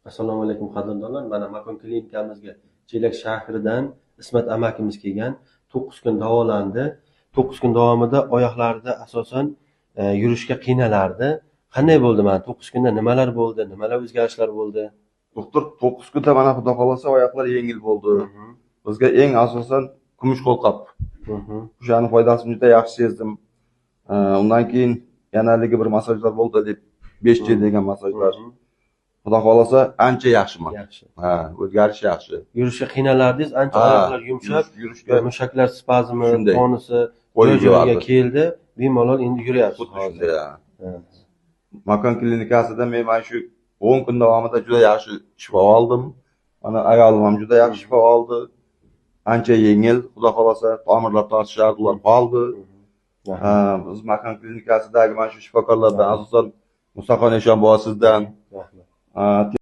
Assalomu alaykum qadrdonlar. Mana Makon klinikamizga Chelak shahridan Ismat amakimiz kelgan. 9 kun davolandi. 9 kun davomida oyoqlarida asosan yurishga qiynalardi. Qanday bo'ldi mana 9 kunda nimalar bo'ldi? Nimalar o'zgarishlar bo'ldi? Doktor 9 kunda mana xudo xolasa oyoqlar yengil bo'ldi. Bizga eng asosan kumush qo'lqop. O'shaning foydasini juda yaxshi sezdim. Undan keyin yana bir masajlar bo'ldi deb 5G degan masajlar. Xudo xolasa ancha yaxshiman. Yaxshi. Ha, o'zgarish yaxshi. Yurishga qiynalardingiz, ancha oyoqlar yumshab, yurishga mushaklar spazmi, shunday. tonusi Qo'yib joyiga yubordi. keldi. Bemalol endi yuryapsiz Xuddi hozir. shunday. Makon klinikasida men mana shu 10 kun davomida juda yaxshi shifo oldim. Mana ayolim ham juda yaxshi shifo oldi. Ancha yengil, xudo xolasa tomirlar tortishardi, ular qoldi. Biz Makon klinikasidagi mana shu shifokorlardan asosan Musaxon Eshonboy sizdan Rahmat.